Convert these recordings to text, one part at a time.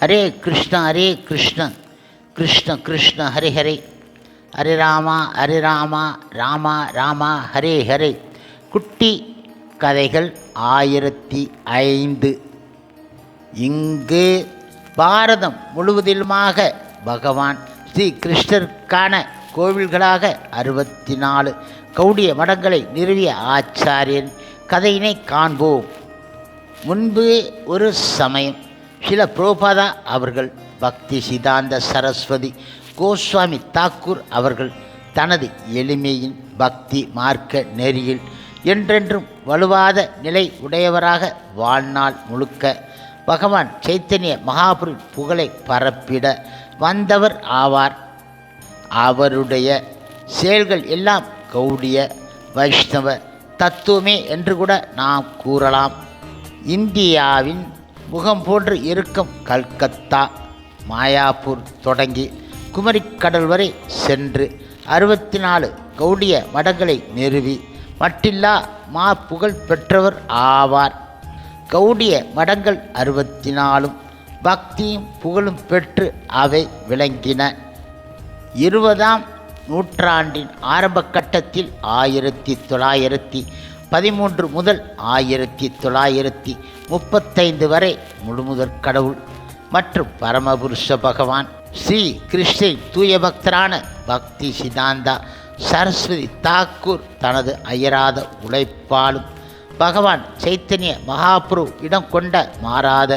ஹரே கிருஷ்ண கிருஷ்ண கிருஷ்ண ஹரே ஹரே, ஹரே ராமா ராமா ராமா ஹரே ஹரே. குட்டி கதைகள் 1005. இங்கு பாரதம் முழுவதிலுமாக பகவான் ஸ்ரீ கிருஷ்ணருக்கான கோவில்களாக 64 கௌடிய மடங்களை நிறுவிய ஆச்சாரியன் கதையினை காண்போம். முன்பு ஒரு சமயம் சில பிரபுபாதா அவர்கள், பக்தி சிதாந்த சரஸ்வதி கோஸ்வாமி தாக்கூர் அவர்கள் தனது எளிமையின் பக்தி மார்க்க நெறியில் என்றென்றும் வலுவாத நிலை உடையவராக வாழ்நாள் முழுக்க பகவான் சைத்தன்ய மகாபுரின் புகழை பரப்பிட வந்தவர் ஆவார். அவருடைய செயல்கள் எல்லாம் கௌடிய வைஷ்ணவ தத்துவமே என்று கூட நாம் கூறலாம். இந்தியாவின் முகம் போன்று இருக்கும் கல்கத்தா, மாயாப்பூர் தொடங்கி குமரிக்கடல் வரை சென்று 64 கௌடிய மடங்களை நிறுவி மட்டில்லா புகழ் பெற்றவர் ஆவார். கௌடிய மடங்கள் 64 பக்தியும் புகழும் பெற்று அவை விளங்கின. 20ஆம் நூற்றாண்டின் ஆரம்ப கட்டத்தில் 1913 முதல் 1935 வரை முழுமுதற் கடவுள் மற்றும் பரமபுருஷ பகவான் ஸ்ரீ கிருஷ்ணன் தூய பக்தரான பக்தி சிதாந்தா சரஸ்வதி தாக்கூர் தனது அயராத உழைப்பாலும் பகவான் சைத்தன்ய மகாபுரு இடம் கொண்ட மாறாத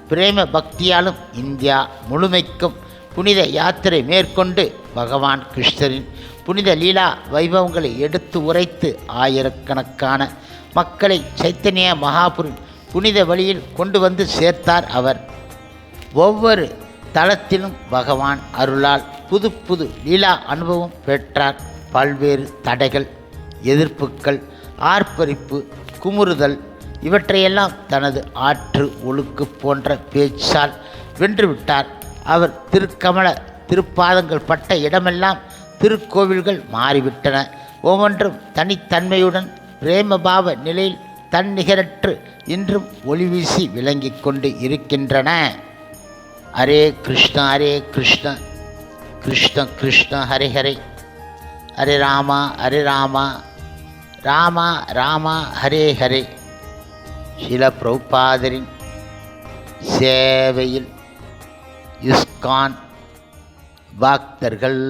பிரேம பக்தியாலும் இந்தியா முழுமைக்கும் புனித யாத்திரை மேற்கொண்டு பகவான் கிருஷ்ணரின் புனித லீலா வைபவங்களை எடுத்து உரைத்து ஆயிரக்கணக்கான மக்களை சைத்தன்ய மகாபுரின் புனித வழியில் கொண்டு வந்து சேர்த்தார் அவர். ஒவ்வொரு தளத்திலும் பகவான் அருளால் புது புது லீலா அனுபவம் பெற்றார். பல்வேறு தடைகள், எதிர்ப்புகள், ஆர்ப்பரிப்பு, குமுறுதல் இவற்றையெல்லாம் தனது ஆற்று ஒழுக்கு போன்ற பேச்சால் வென்றுவிட்டார். அவர் திருக்கமல திருப்பாதங்கள் பட்ட இடமெல்லாம் திருக்கோவில்கள் மாறிவிட்டன. ஒவ்வொன்றும் தனித்தன்மையுடன் பிரேமபாவ நிலையில் தன்னிகரற்று இன்றும் ஒளி வீசி விளங்கி கொண்டு இருக்கின்றன. ஹரே கிருஷ்ண கிருஷ்ண கிருஷ்ண ஹரே ஹரே, ஹரே ராமா ராமா ஹரே ஹரே. சில பிரபுபாதரின் சேவையில் இஸ்கான் பக்தர்கள்